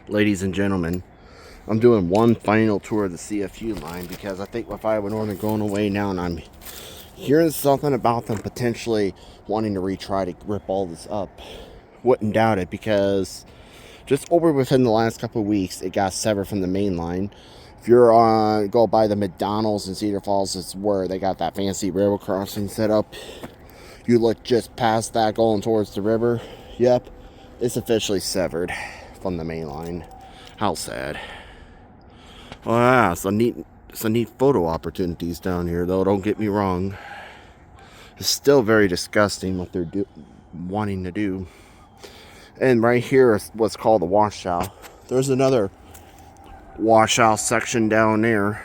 ladies and gentlemen, I'm doing one final tour of the CFU line because I think with Iowa Northern going away now, and I'm hearing something about them potentially wanting to retry to rip all this up. Wouldn't doubt it, because just over within the last couple of weeks, it got severed from the main line. If you're on go by the McDonald's in Cedar Falls, it's where they got that fancy railroad crossing set up. You look just past that going towards the river. Yep, it's officially severed from the main line. How sad. Oh yeah, some neat photo opportunities down here, though, don't get me wrong. It's still very disgusting what they're wanting to do. And right here is what's called the washout. There's another washout section down there.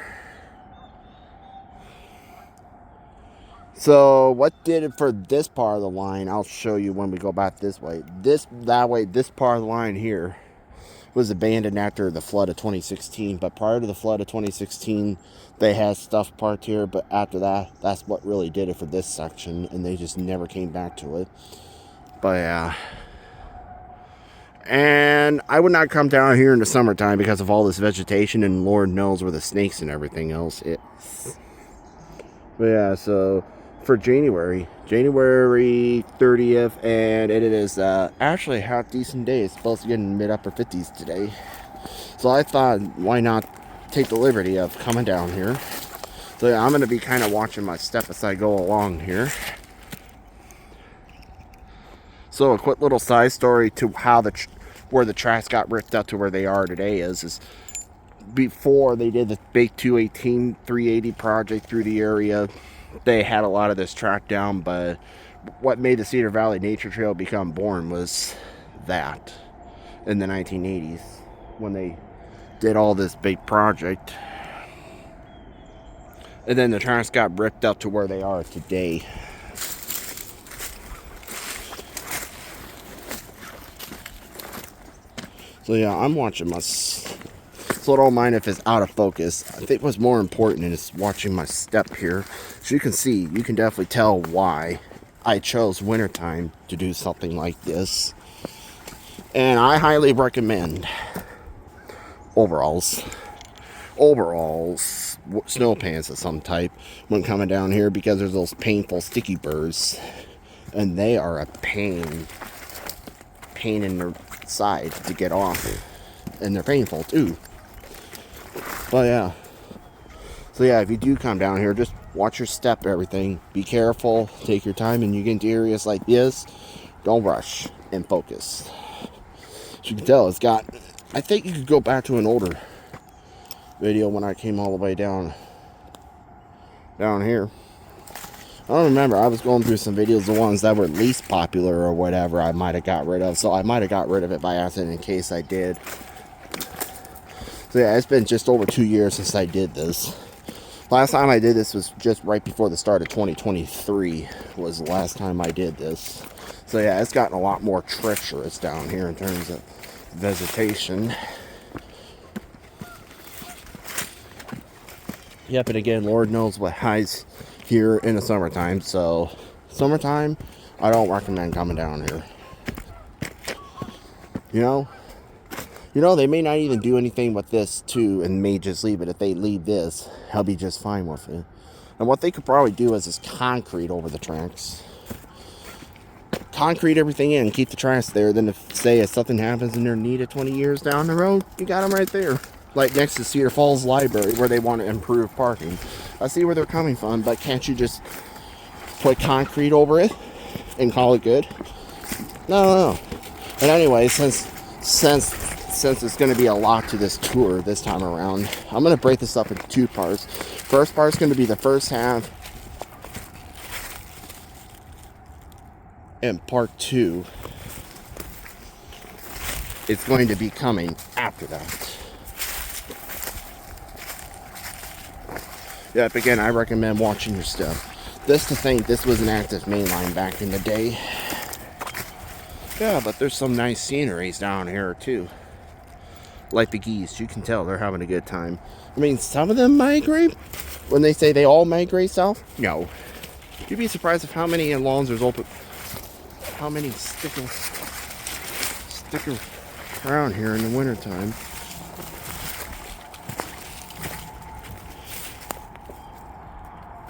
So what did it for this part of the line? I'll show you when we go back this way. This part of the line here was abandoned after the flood of 2016. But prior to the flood of 2016, they had stuff parked here. But after that, that's what really did it for this section. And they just never came back to it. But yeah. And I would not come down here in the summertime because of all this vegetation. And Lord knows where the snakes and everything else is. But yeah, so for January 30th, and it is actually a half decent day. It's supposed to get in mid-upper 50s today. So I thought, why not take the liberty of coming down here. So yeah, I'm going to be kind of watching my step as I go along here. So a quick little side story to how where the tracks got ripped up to where they are today is before they did the big 218 380 project through the area, they had a lot of this track down. But what made the Cedar Valley Nature Trail become born was that in the 1980s when they did all this big project. And then the tracks got ripped up to where they are today. So yeah, I'm watching my... So don't mind if it's out of focus. I think what's more important is watching my step here. As you can see, you can definitely tell why I chose wintertime to do something like this. And I highly recommend overalls, snow pants of some type when coming down here, because there's those painful sticky burrs. And they are a pain in their side to get off. And they're painful too. But yeah, so yeah, if you do come down here, just watch your step, everything. Be careful, take your time, and you get into areas like this, don't rush and focus. As you can tell, it's got, I think you could go back to an older video when I came all the way down here. I don't remember, I was going through some videos, the ones that were least popular or whatever I might have got rid of. So I might have got rid of it by accident in case I did. So yeah, it's been just over 2 years since I did this. Last time I did this was just right before the start of 2023 was the last time I did this. So yeah, it's gotten a lot more treacherous down here in terms of vegetation. Yep, and again, Lord knows what hides here in the summertime. So summertime, I don't recommend coming down here. You know, they may not even do anything with this too, and may just leave it. If they leave this, I'll be just fine with it. And what they could probably do is concrete over the tracks. Concrete everything in, keep the tracks there. Then if something happens and they're needed 20 years down the road, you got them right there. Like next to Cedar Falls Library, where they want to improve parking. I see where they're coming from, but can't you just put concrete over it and call it good? No. And anyway, since it's going to be a lot to this tour this time around, I'm going to break this up into two parts. First part's going to be the first half, and part two is going to be coming after that. Yep, again, I recommend watching your stuff. This to think this was an active mainline back in the day. Yeah, but there's some nice sceneries down here too. Like the geese, you can tell they're having a good time. I mean, some of them migrate. When they say they all migrate south, no. You'd be surprised of how many lawns there's open. How many sticker around here in the wintertime.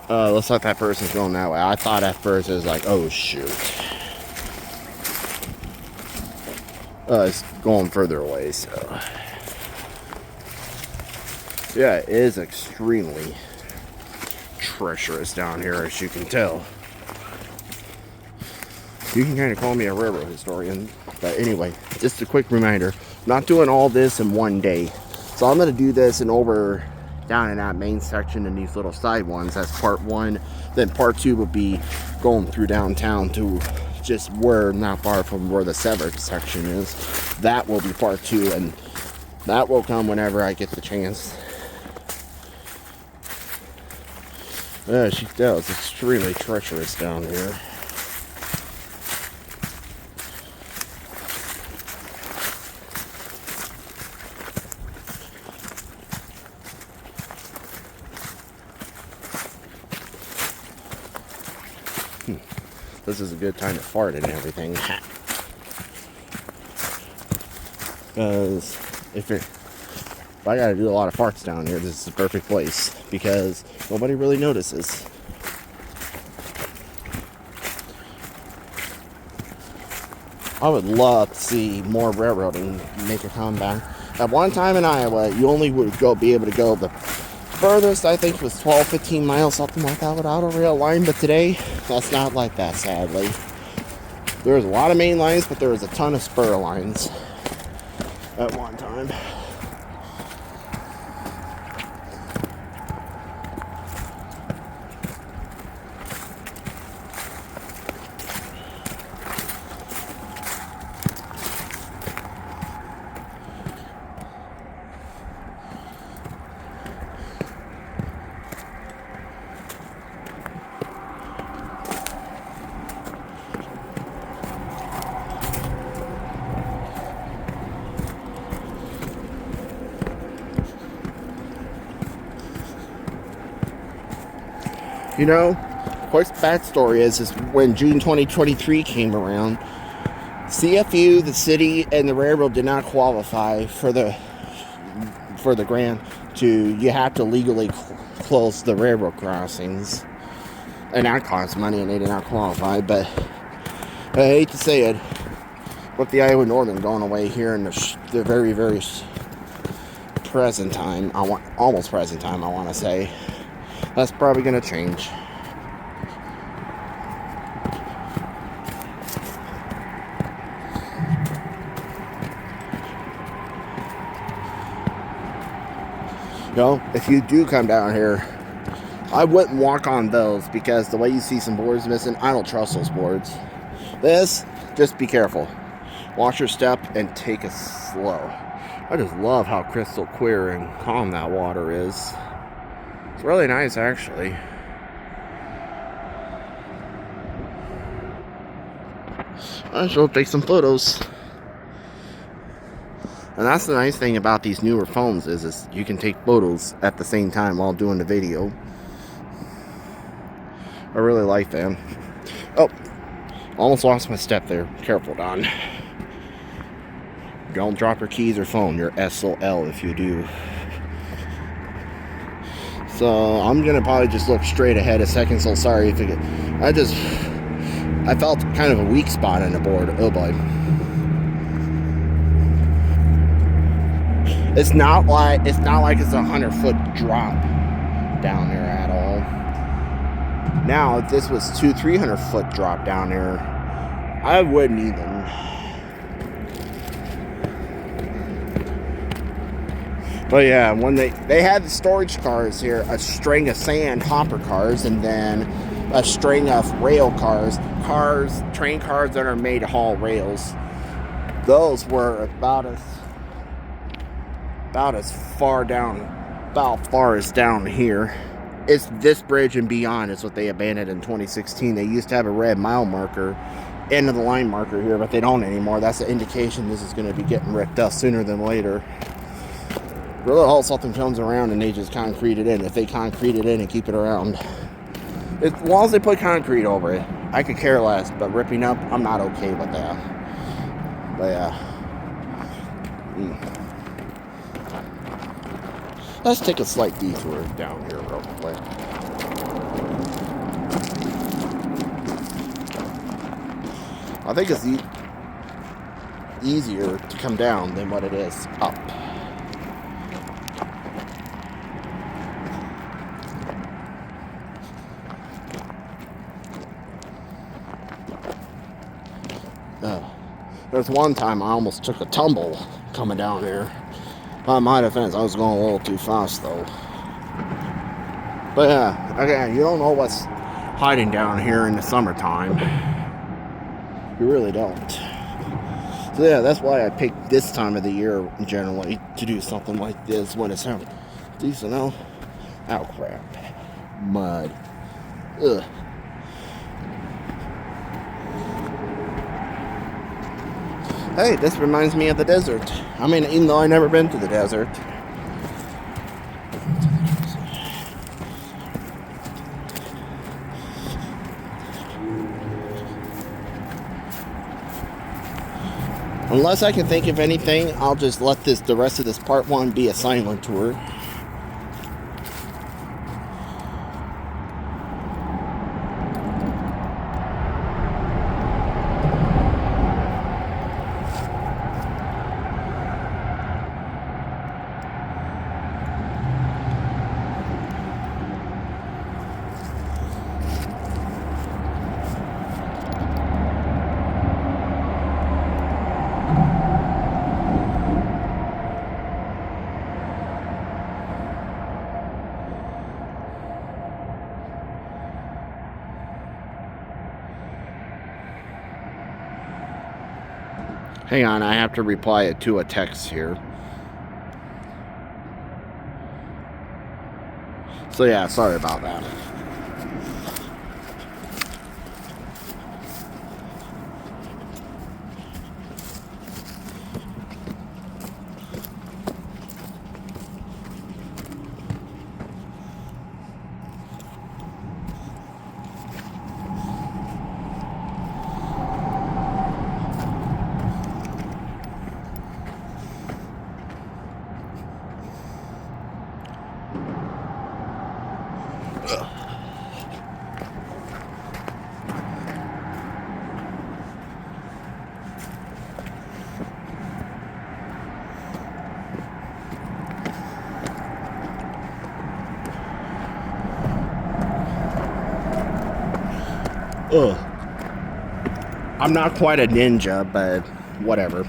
Looks like that person's going that way. I thought at first it was like, oh shoot. It's going further away, so. Yeah, it is extremely treacherous down here, as you can tell. You can kind of call me a railroad historian, but anyway, just a quick reminder, I'm not doing all this in one day. So I'm going to do this in over down in that main section and these little side ones. That's part one. Then part two will be going through downtown to just where, not far from where the Cedar section is. That will be part two, and that will come whenever I get the chance. Yeah, she does. It's extremely treacherous down here. This is a good time to fart and everything. Because if I gotta do a lot of farts down here, this is the perfect place because nobody really notices. I would love to see more railroading make a comeback. At one time in Iowa, you only would be able to go the furthest, I think, was 12, 15 miles, something like that, without a rail line. But today, that's not like that, sadly. There's a lot of main lines, but there was a ton of spur lines at one time. You know, quick backstory is when June 2023 came around, CFU, the city, and the railroad did not qualify for the grant you have to legally close the railroad crossings. And that cost money, and they did not qualify. But I hate to say it, with the Iowa Northern going away here in the very, very present time, almost present time, I want to say, that's probably going to change. You know, if you do come down here, I wouldn't walk on those because the way you see some boards missing, I don't trust those boards. This, just be careful. Watch your step and take it slow. I just love how crystal clear and calm that water is. It's really nice, actually. I shall take some photos. And that's the nice thing about these newer phones is you can take photos at the same time while doing the video. I really like them. Oh, almost lost my step there. Careful, Don. Don't drop your keys or phone. You're SOL if you do. So I'm gonna probably just look straight ahead a second. So sorry if I felt kind of a weak spot on the board. Oh boy. It's not like it's a 100-foot drop down there at all. Now, if this was 300-foot drop down there, I wouldn't even. But yeah, when they had the storage cars here, a string of sand hopper cars, and then a string of rail cars, train cars that are made to haul rails. Those were about as far as down here. It's this bridge and beyond is what they abandoned in 2016. They used to have a red mile marker, end of the line marker here, but they don't anymore. That's an indication this is going to be getting ripped up sooner than later. Really, all something comes around and they just concrete it in. If they concrete it in and keep it around, as long as they put concrete over it, I could care less. But ripping up, I'm not okay with that. But yeah, Let's take a slight detour down here real quick. I think it's easier to come down than what it is up. There's one time I almost took a tumble coming down here. By my defense, I was going a little too fast though. But yeah, again, you don't know what's hiding down here in the summertime. You really don't. So yeah, that's why I picked this time of the year generally to do something like this when it's decent. Oh crap. Mud. Ugh. Hey, this reminds me of the desert. I mean, even though I've never been to the desert. Unless I can think of anything, I'll just let the rest of this part 1 be a silent tour. Hang on, I have to reply to a text here. So yeah, sorry about that. Ugh. I'm not quite a ninja, but whatever.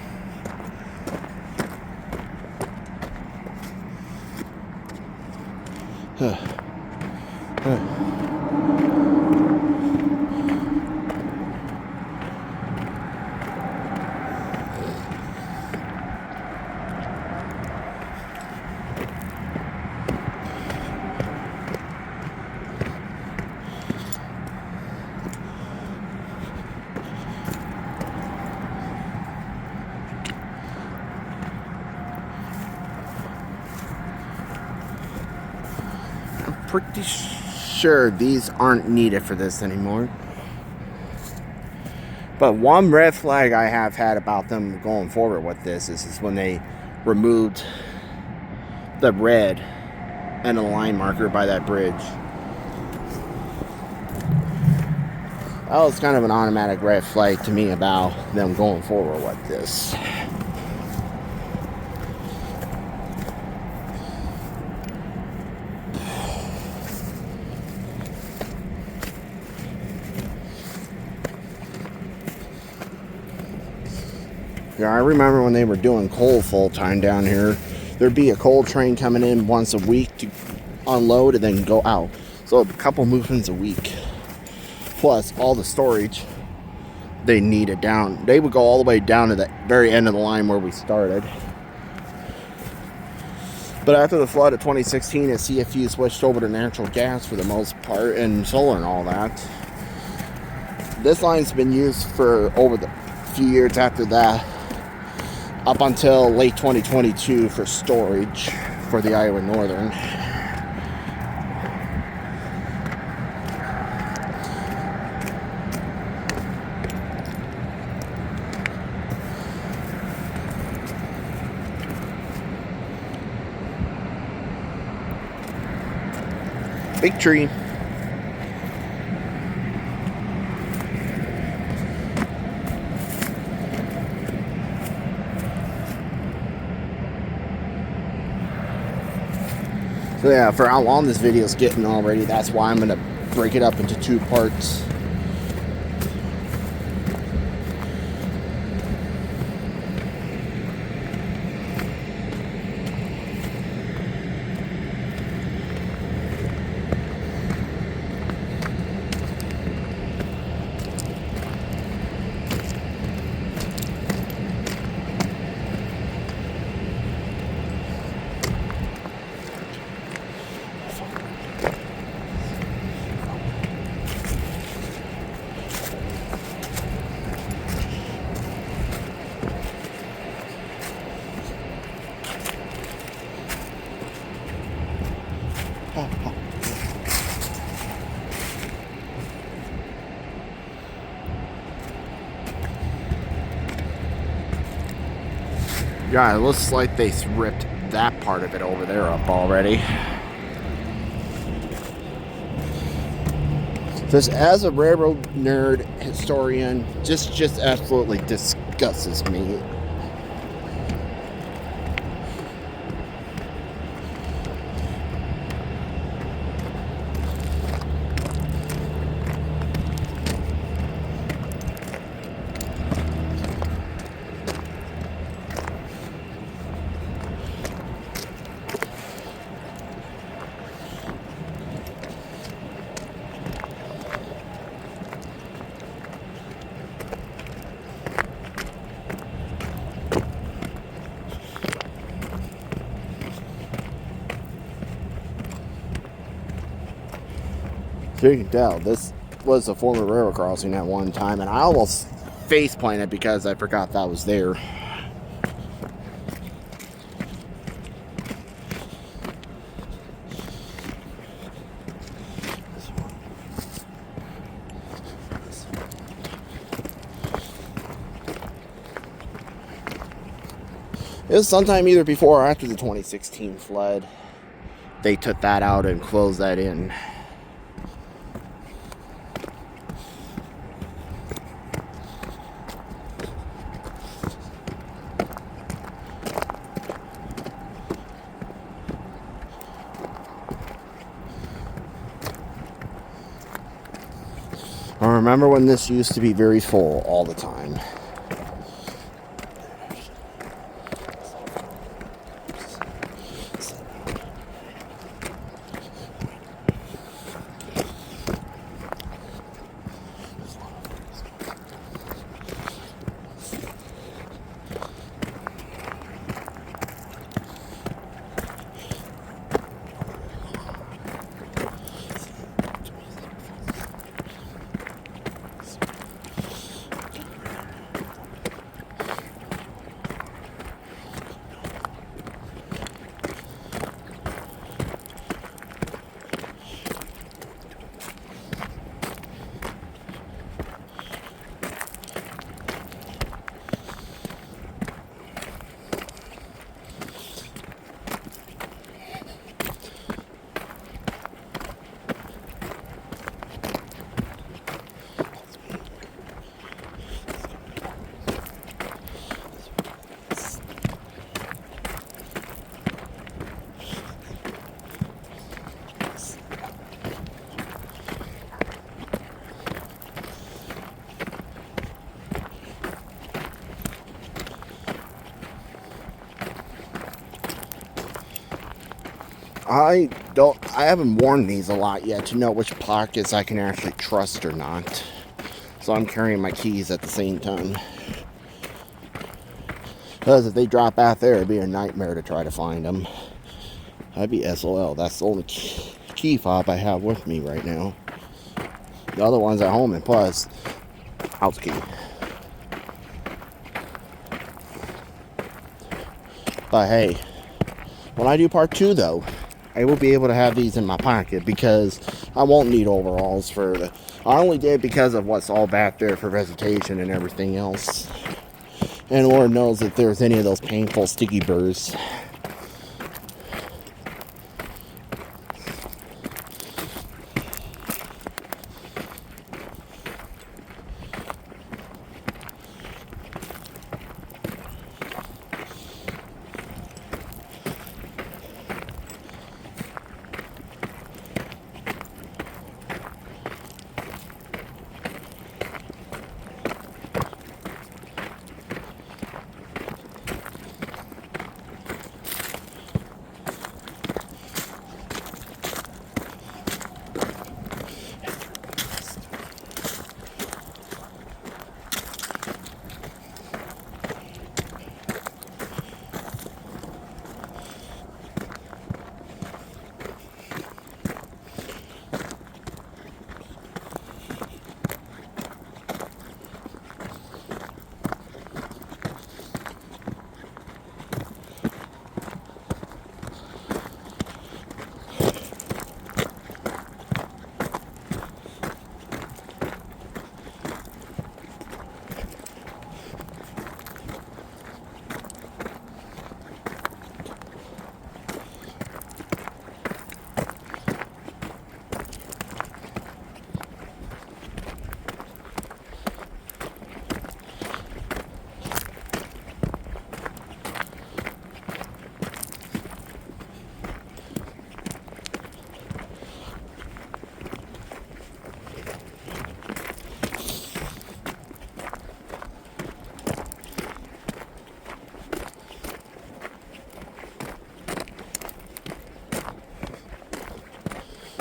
Pretty sure these aren't needed for this anymore. But one red flag I have had about them going forward with this is when they removed the red and the line marker by that bridge. That was kind of an automatic red flag to me about them going forward with this. Yeah, I remember when they were doing coal full time down here, there'd be a coal train coming in once a week to unload and then go out. So a couple movements a week. Plus all the storage they needed down. They would go all the way down to the very end of the line where we started. But after the flood of 2016, the CFU switched over to natural gas for the most part and solar and all that. This line's been used for over the few years after that, up until late 2022 for storage for the Iowa Northern. Big tree. So yeah, for how long this video is getting already, that's why I'm going to break it up into 2 parts. Yeah, it looks like they ripped that part of it over there up already. Just as a railroad nerd historian, just absolutely disgusts me. So you can tell, this was a former railroad crossing at one time, and I almost face planted because I forgot that was there. It was sometime either before or after the 2016 flood. They took that out and closed that in. I remember when this used to be very full all the time. I haven't worn these a lot yet to know which pockets I can actually trust or not. So I'm carrying my keys at the same time. Because if they drop out there, it'd be a nightmare to try to find them. I'd be SOL. That's the only key fob I have with me right now. The other one's at home, and plus, house key. But hey, when I do part 2 though, I will be able to have these in my pocket because I won't need overalls for the... I only did because of what's all back there for vegetation and everything else. And Lord knows if there's any of those painful sticky burrs.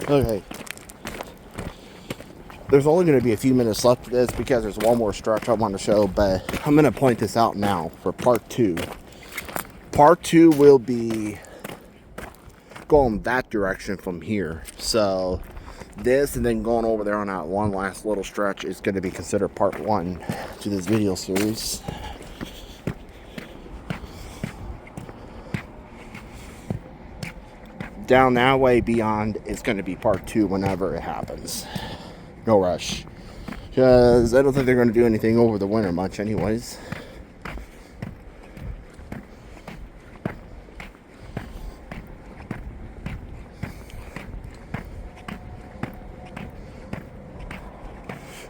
Okay. There's only going to be a few minutes left of this because there's one more stretch I want to show, but I'm going to point this out now for part 2. Part 2 will be going that direction from here. So this and then going over there on that one last little stretch is going to be considered part 1 to this video series. Down that way beyond is going to be part 2 whenever it happens. No rush. Because I don't think they're going to do anything over the winter much anyways.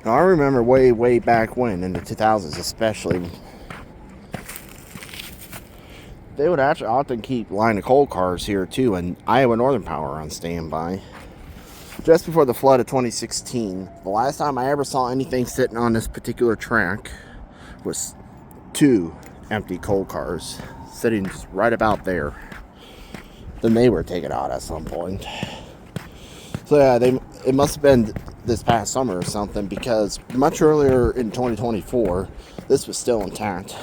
Now, I remember way back when, in the 2000s especially, they would actually often keep line of coal cars here too, and Iowa Northern Power on standby. Just before the flood of 2016, the last time I ever saw anything sitting on this particular track was 2 empty coal cars sitting just right about there. Then they were taken out at some point. So yeah, it must have been this past summer or something, because much earlier in 2024, this was still intact.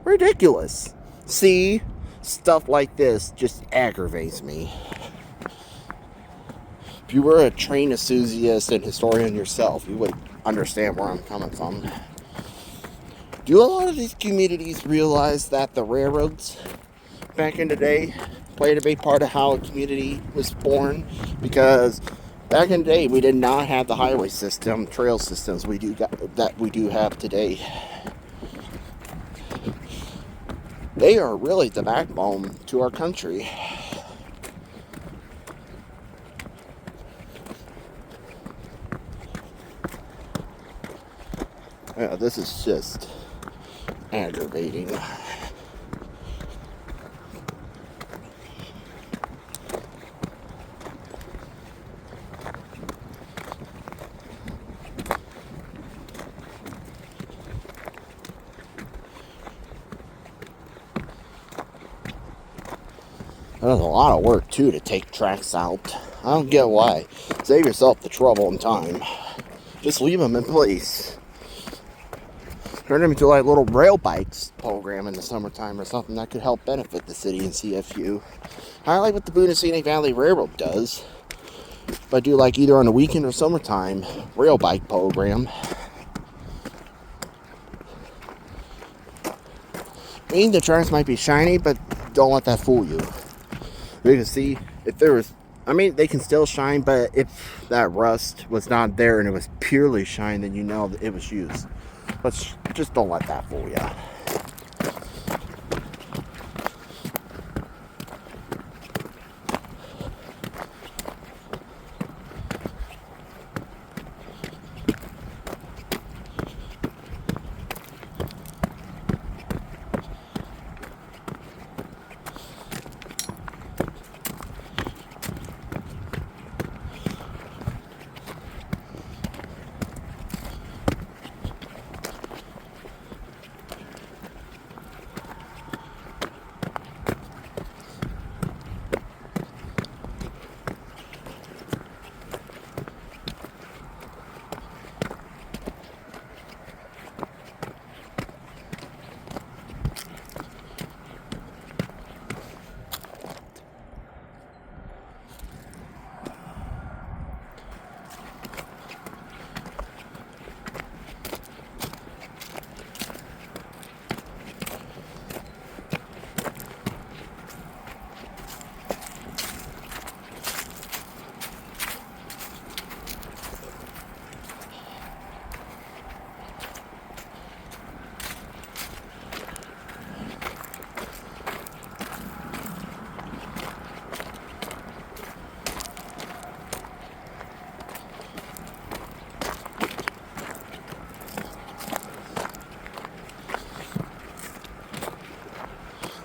Ridiculous. See? Stuff like this just aggravates me. If you were a train enthusiast and historian yourself, you would understand where I'm coming from. Do a lot of these communities realize that the railroads back in the day played a big part of how a community was born? Because back in the day, we did not have the highway system, trail systems we do have today. They are really the backbone to our country. Yeah, this is just aggravating. There's a lot of work, too, to take tracks out. I don't get why. Save yourself the trouble and time. Just leave them in place. Turn them into like little rail bikes program in the summertime or something that could help benefit the city and CFU. I like what the Boone and Scenic Valley Railroad does. But I do like either on the weekend or summertime rail bike program. I mean, the tracks might be shiny, but don't let that fool you. You can see if there was, I mean, they can still shine, but if that rust was not there and it was purely shine, then you know that it was used. But just don't let that fool you.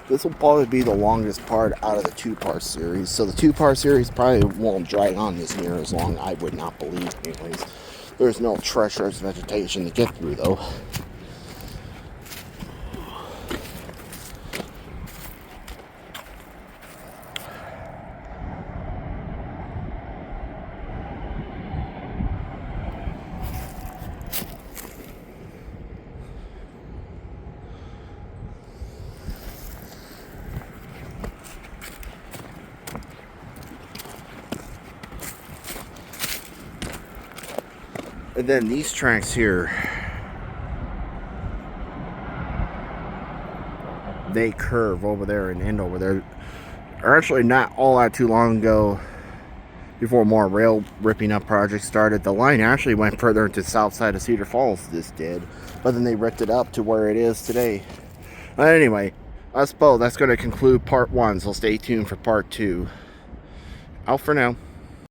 This will probably be the longest part out of the 2-part series. So the 2-part series probably won't drag on this near as long, I would not believe anyways. There's no treacherous vegetation to get through though. And then these tracks here, they curve over there and end over there. Or actually not all that too long ago, before more rail ripping up projects started, the line actually went further into the south side of Cedar Falls. This did, but then they ripped it up to where it is today. But anyway, I suppose that's going to conclude part 1, so stay tuned for part 2. Out for now.